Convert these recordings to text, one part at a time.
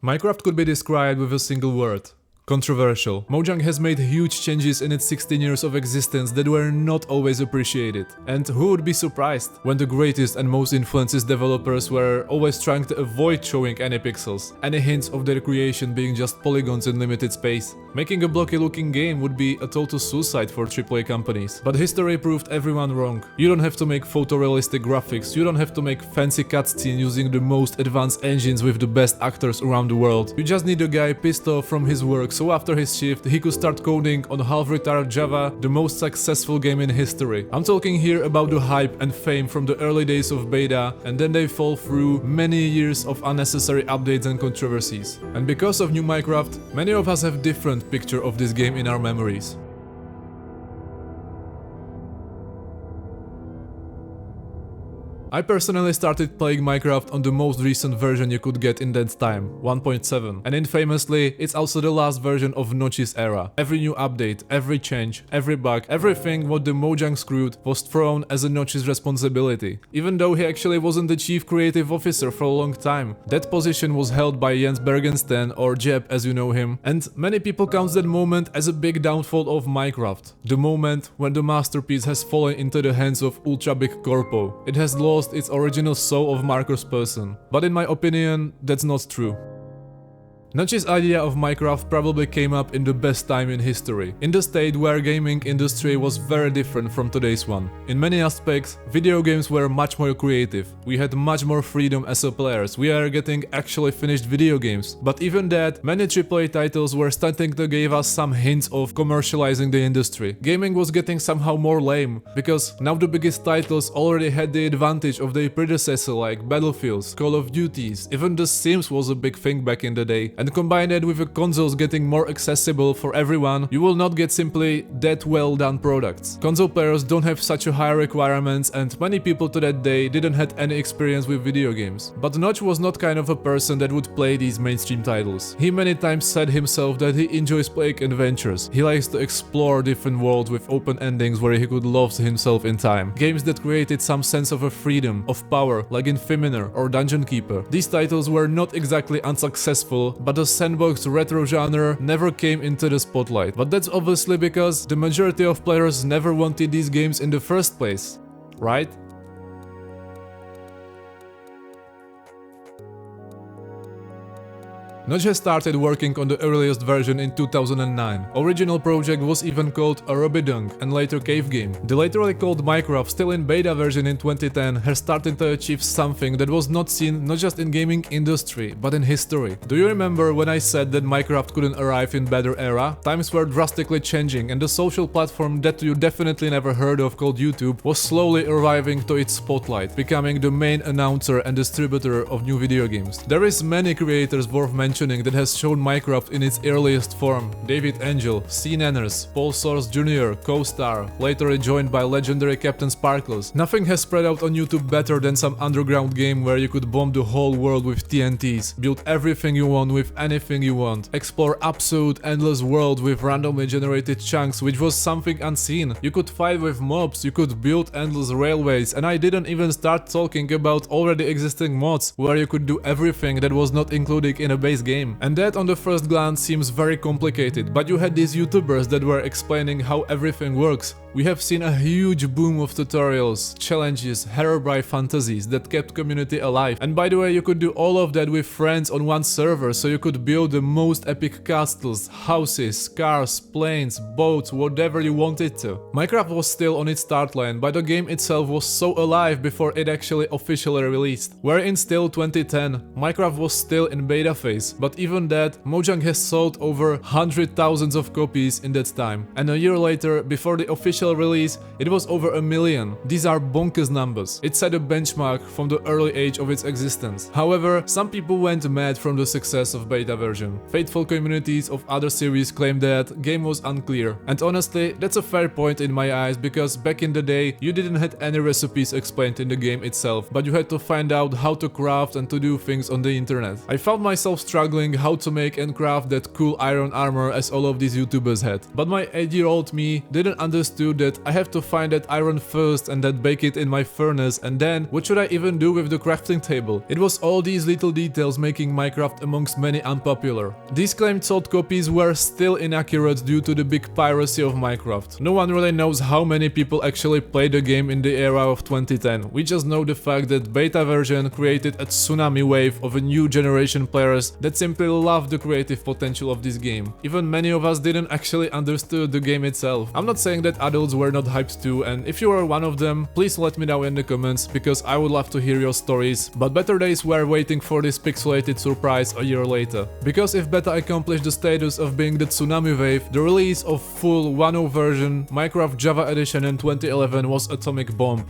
Minecraft could be described with a single word. Controversial. Mojang has made huge changes in its 16 years of existence that were not always appreciated. And who would be surprised when the greatest and most influenced developers were always trying to avoid showing any pixels, any hints of their creation being just polygons in limited space. Making a blocky looking game would be a total suicide for AAA companies. But history proved everyone wrong. You don't have to make photorealistic graphics, you don't have to make fancy cutscenes using the most advanced engines with the best actors around the world. You just need a guy pissed off from his work, so after his shift, he could start coding on half-retired Java, the most successful game in history. I'm talking here about the hype and fame from the early days of beta, and then they fall through many years of unnecessary updates and controversies. And because of new Minecraft, many of us have different picture of this game in our memories. I personally started playing Minecraft on the most recent version you could get in that time, 1.7. And infamously, it's also the last version of Notch's era. Every new update, every change, every bug, everything what the Mojang screwed was thrown as a Notch's responsibility. Even though he actually wasn't the chief creative officer for a long time. That position was held by Jens Bergensten, or Jeb as you know him, and many people count that moment as a big downfall of Minecraft. The moment when the masterpiece has fallen into the hands of ultra big corpo. It has lost its original soul of Marcus person. But in my opinion, that's not true. Notch's idea of Minecraft probably came up in the best time in history, in the state where gaming industry was very different from today's one. In many aspects, video games were much more creative, we had much more freedom as a players, we are getting actually finished video games. But even that, many AAA titles were starting to give us some hints of commercializing the industry. Gaming was getting somehow more lame, because now the biggest titles already had the advantage of their predecessor like Battlefields, Call of Duties, even The Sims was a big thing back in the day. And combine it with the consoles getting more accessible for everyone, you will not get simply that well done products. Console players don't have such a high requirements, and many people to that day didn't have any experience with video games. But Notch was not kind of a person that would play these mainstream titles. He many times said himself that he enjoys playing adventures. He likes to explore different worlds with open endings where he could lose himself in time. Games that created some sense of a freedom, of power, like in Infiniminer or Dungeon Keeper. These titles were not exactly unsuccessful, but the sandbox retro genre never came into the spotlight. But that's obviously because the majority of players never wanted these games in the first place, right? Notch has started working on the earliest version in 2009. Original project was even called Arobidung and later Cave Game. The laterally called Minecraft, still in beta version in 2010, has started to achieve something that was not seen not just in gaming industry, but in history. Do you remember when I said that Minecraft couldn't arrive in better era? Times were drastically changing and the social platform that you definitely never heard of called YouTube was slowly arriving to its spotlight, becoming the main announcer and distributor of new video games. There is many creators worth mentioning that has shown Minecraft in its earliest form. David Angel, C. Nanners, Paul Source Jr., co-star, later rejoined by legendary Captain Sparkles. Nothing has spread out on YouTube better than some underground game where you could bomb the whole world with TNTs, build everything you want with anything you want, explore absolute endless world with randomly generated chunks, which was something unseen. You could fight with mobs, you could build endless railways, and I didn't even start talking about already existing mods where you could do everything that was not included in a base game. And that on the first glance seems very complicated, but you had these YouTubers that were explaining how everything works. We have seen a huge boom of tutorials, challenges, Herobrine fantasies that kept community alive. And by the way, you could do all of that with friends on one server, so you could build the most epic castles, houses, cars, planes, boats, whatever you wanted to. Minecraft was still on its start line, but the game itself was so alive before it actually officially released. Wherein still 2010, Minecraft was still in beta phase, but even that, Mojang has sold over 100,000 of copies in that time. And a year later, before the official release, it was over 1 million. These are bonkers numbers. It set a benchmark from the early age of its existence. However, some people went mad from the success of beta version. Faithful communities of other series claimed that game was unclear. And honestly, that's a fair point in my eyes, because back in the day, you didn't have any recipes explained in the game itself, but you had to find out how to craft and to do things on the internet. I found myself struggling how to make and craft that cool iron armor as all of these YouTubers had. But my 8-year-old me didn't understand attitude that I have to find that iron first and then bake it in my furnace, and then what should I even do with the crafting table? It was all these little details making Minecraft amongst many unpopular. These claimed sold copies were still inaccurate due to the big piracy of Minecraft. No one really knows how many people actually played the game in the era of 2010. We just know the fact that beta version created a tsunami wave of a new generation players that simply loved the creative potential of this game. Even many of us didn't actually understood the game itself. I'm not saying that adults were not hyped too, and if you are one of them, please let me know in the comments, because I would love to hear your stories, but better days were waiting for this pixelated surprise a year later. Because if beta accomplished the status of being the tsunami wave, the release of full 1.0 version Minecraft Java Edition in 2011 was atomic bomb.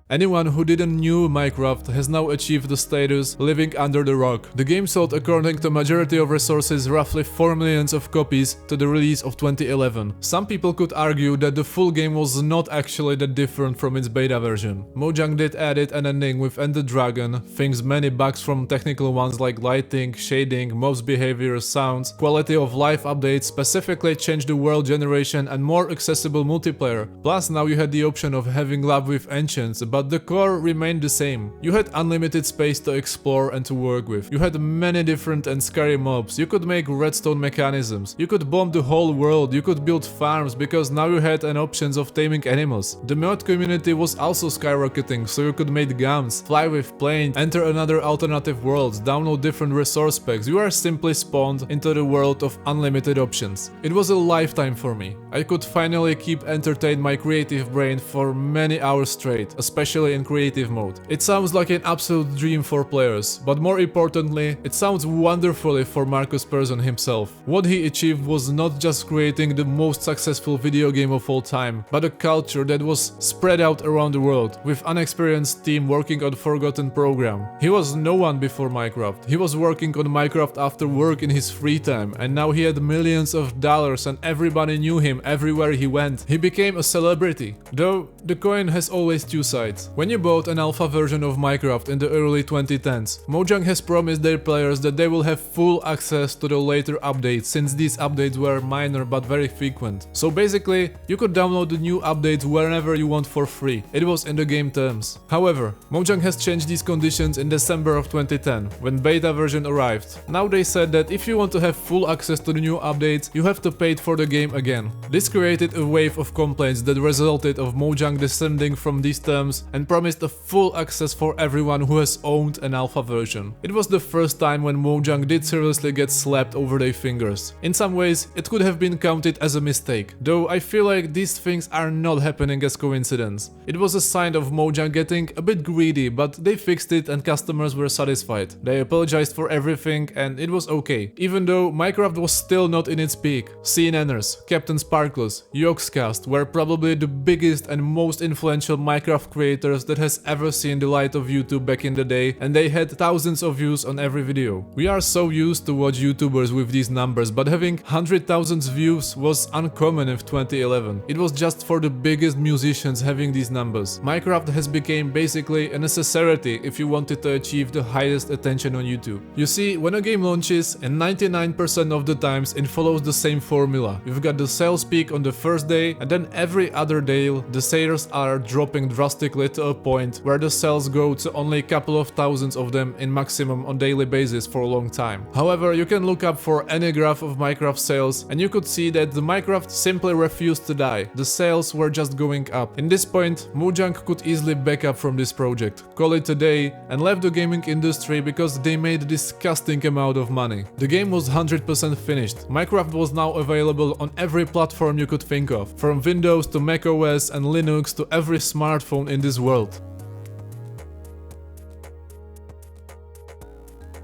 Anyone who didn't knew Minecraft has now achieved the status living under the rock. The game sold, according to majority of resources, roughly 4 million of copies to the release of 2011. Some people could argue that the full game was not actually that different from its beta version. Mojang did add an ending with Ender Dragon, fixed many bugs from technical ones like lighting, shading, mobs behavior, sounds, quality of life updates, specifically changed the world generation and more accessible multiplayer. Plus now you had the option of having love with ancients, but the core remained the same. You had unlimited space to explore and to work with. You had many different and scary mobs. You could make redstone mechanisms. You could bomb the whole world. You could build farms because now you had an options of taming animals. The mod community was also skyrocketing, so you could make guns, fly with planes, enter another alternative world, download different resource packs. You are simply spawned into the world of unlimited options. It was a lifetime for me. I could finally keep entertain my creative brain for many hours straight, especially in creative mode. It sounds like an absolute dream for players, but more importantly, it sounds wonderfully for Marcus Persson himself. What he achieved was not just creating the most successful video game of all time, but a culture that was spread out around the world, with unexperienced team working on forgotten program. He was no one before Minecraft. He was working on Minecraft after work in his free time, and now he had millions of dollars and everybody knew him everywhere he went. He became a celebrity. Though, the coin has always two sides. When you bought an alpha version of Minecraft in the early 2010s, Mojang has promised their players that they will have full access to the later updates, since these updates were minor but very frequent. So basically, you could download the new updates whenever you want for free. It was in the game terms. However, Mojang has changed these conditions in December of 2010, when beta version arrived. Now they said that if you want to have full access to the new updates, you have to pay for the game again. This created a wave of complaints that resulted of Mojang descending from these terms and promised a full access for everyone who has owned an alpha version. It was the first time when Mojang did seriously get slapped over their fingers. In some ways, it could have been counted as a mistake, though I feel like these things are not happening as coincidence. It was a sign of Mojang getting a bit greedy, but they fixed it and customers were satisfied. They apologized for everything and it was okay, even though Minecraft was still not in its peak. CNNers, Captain Sparklers, Yogscast were probably the biggest and most influential Minecraft creators that has ever seen the light of YouTube back in the day, and they had thousands of views on every video. We are so used to watch YouTubers with these numbers, but having 100,000 views was uncommon in 2011. It was just for the biggest musicians having these numbers. Minecraft has become basically a necessity if you wanted to achieve the highest attention on YouTube. You see, when a game launches, and 99% of the times it follows the same formula. You've got the sales peak on the first day, and then every other day the sales are dropping drastically to a point where the sales go to only a couple of thousands of them in maximum on daily basis for a long time. However, you can look up for any graph of Minecraft sales and you could see that the Minecraft simply refused to die. The sales were just going up. In this point, Mojang could easily back up from this project, call it a day, and left the gaming industry because they made a disgusting amount of money. The game was 100% finished. Minecraft was now available on every platform you could think of, from Windows to macOS and Linux to every smartphone in this world.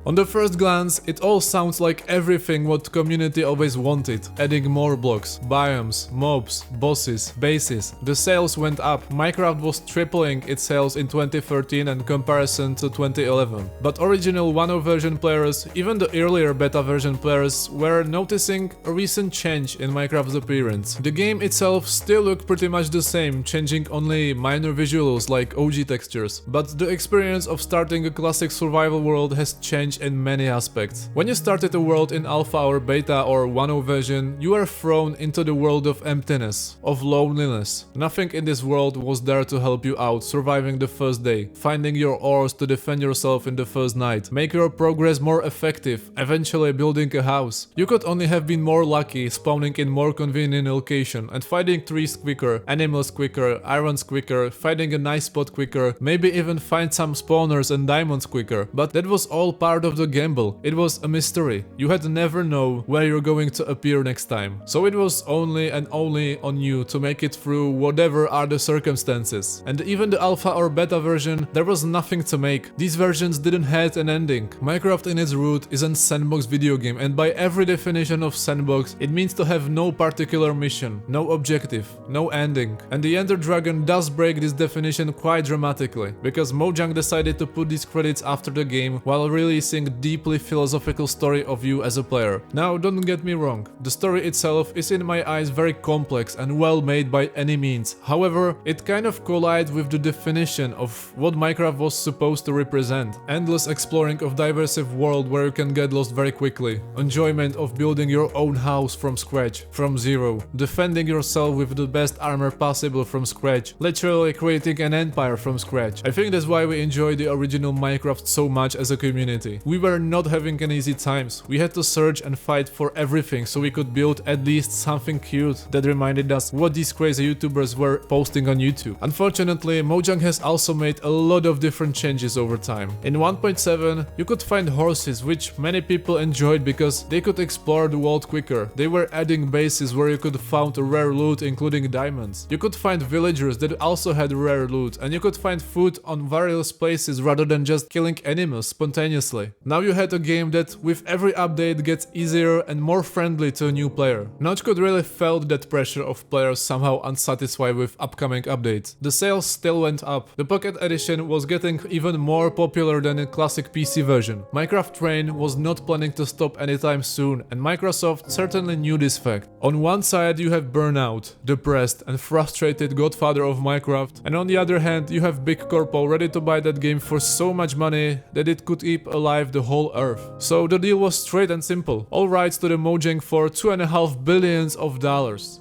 On the first glance, it all sounds like everything what community always wanted. Adding more blocks, biomes, mobs, bosses, bases. The sales went up. Minecraft was tripling its sales in 2013 in comparison to 2011. But original 1.0 version players, even the earlier beta version players, were noticing a recent change in Minecraft's appearance. The game itself still looked pretty much the same, changing only minor visuals like OG textures. But the experience of starting a classic survival world has changed change in many aspects. When you started a world in alpha or beta or 1.0 version, you were thrown into the world of emptiness, of loneliness. Nothing in this world was there to help you out, surviving the first day, finding your ores to defend yourself in the first night, make your progress more effective, eventually building a house. You could only have been more lucky, spawning in more convenient location and finding trees quicker, animals quicker, irons quicker, finding a nice spot quicker, maybe even find some spawners and diamonds quicker. But that was all part of the gamble. It was a mystery. You had to never know where you're going to appear next time. So it was only and only on you to make it through whatever are the circumstances. And even the alpha or beta version, there was nothing to make. These versions didn't have an ending. Minecraft in its root is a sandbox video game, and by every definition of sandbox, it means to have no particular mission, no objective, no ending. And the Ender Dragon does break this definition quite dramatically, because Mojang decided to put these credits after the game while releasing a deeply philosophical story of you as a player. Now, don't get me wrong, the story itself is in my eyes very complex and well made by any means. However, it kind of collides with the definition of what Minecraft was supposed to represent. Endless exploring of diverse world where you can get lost very quickly. Enjoyment of building your own house from scratch, from zero. Defending yourself with the best armor possible from scratch. Literally creating an empire from scratch. I think that's why we enjoy the original Minecraft so much as a community. We were not having an easy times. We had to search and fight for everything so we could build at least something cute that reminded us what these crazy YouTubers were posting on YouTube. Unfortunately, Mojang has also made a lot of different changes over time. In 1.7, you could find horses, which many people enjoyed because they could explore the world quicker. They were adding bases where you could find rare loot, including diamonds. You could find villagers that also had rare loot, and you could find food on various places rather than just killing animals spontaneously. Now you had a game that with every update gets easier and more friendly to a new player. Notch could really felt that pressure of players somehow unsatisfied with upcoming updates. The sales still went up. The Pocket Edition was getting even more popular than the classic PC version. Minecraft Train was not planning to stop anytime soon, and Microsoft certainly knew this fact. On one side you have burnout, depressed and frustrated godfather of Minecraft, and on the other hand you have Big Corpo ready to buy that game for so much money that it could keep alive the whole earth. So the deal was straight and simple. All rights to the Mojang for $2.5 billion.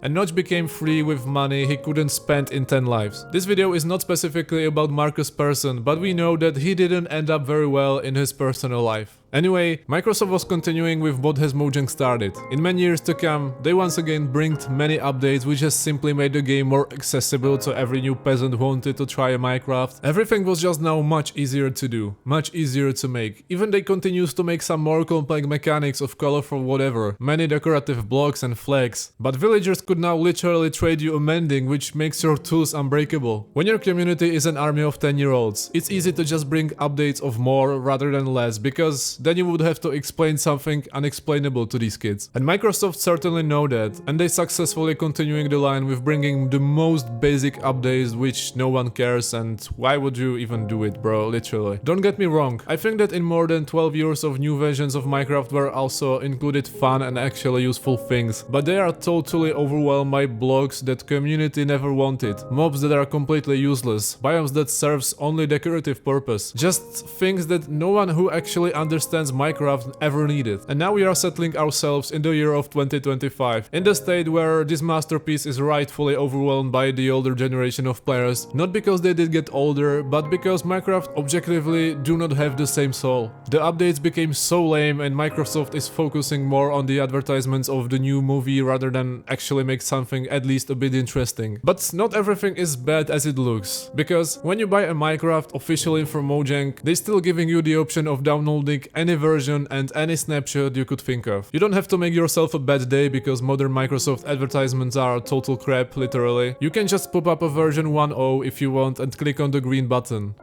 And Notch became free with money he couldn't spend in 10 lives. This video is not specifically about Marcus' person, but we know that he didn't end up very well in his personal life. Anyway, Microsoft was continuing with what has Mojang started. In many years to come, they once again bring many updates which has simply made the game more accessible to every new peasant who wanted to try a Minecraft. Everything was just now much easier to do, much easier to make. Even they continues to make some more complex mechanics of colorful whatever, many decorative blocks and flags. But villagers could now literally trade you a mending, which makes your tools unbreakable. When your community is an army of 10-year-olds, it's easy to just bring updates of more rather than less, because then you would have to explain something unexplainable to these kids. And Microsoft certainly know that, and they successfully continuing the line with bringing the most basic updates which no one cares, and why would you even do it, bro, literally. Don't get me wrong, I think that in more than 12 years of new versions of Minecraft were also included fun and actually useful things, but they are totally overwhelmed by blocks that community never wanted, mobs that are completely useless, biomes that serves only decorative purpose, just things that no one who actually understands Minecraft ever needed. And now we are settling ourselves in the year of 2025, in the state where this masterpiece is rightfully overwhelmed by the older generation of players, not because they did get older, but because Minecraft objectively do not have the same soul. The updates became so lame, and Microsoft is focusing more on the advertisements of the new movie rather than actually make something at least a bit interesting. But not everything is bad as it looks, because when you buy a Minecraft officially from Mojang, they still giving you the option of downloading any version and any snapshot you could think of. You don't have to make yourself a bad day because modern Microsoft advertisements are total crap, literally. You can just pop up a version 1.0 if you want and click on the green button.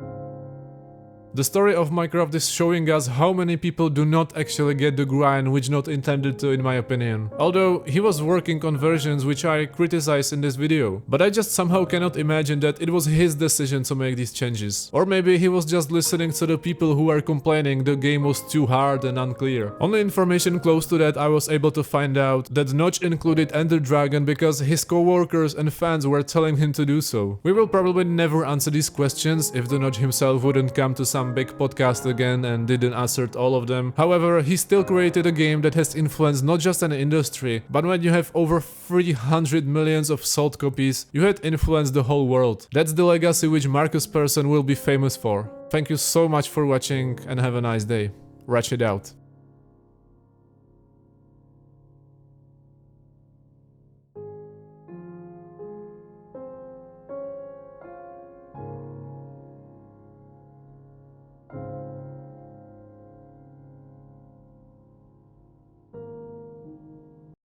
The story of Minecraft is showing us how many people do not actually get the grind, which not intended to, in my opinion. Although he was working on versions which I criticize in this video, but I just somehow cannot imagine that it was his decision to make these changes. Or maybe he was just listening to the people who were complaining the game was too hard and unclear. Only information close to that I was able to find out that Notch included Ender Dragon because his co-workers and fans were telling him to do so. We will probably never answer these questions if the Notch himself wouldn't come to some some big podcast again and didn't assert all of them. However, he still created a game that has influenced not just an industry, but when you have over 300 millions of sold copies, you had influenced the whole world. That's the legacy which Markus Persson will be famous for. Thank you so much for watching and have a nice day. Ratchet out.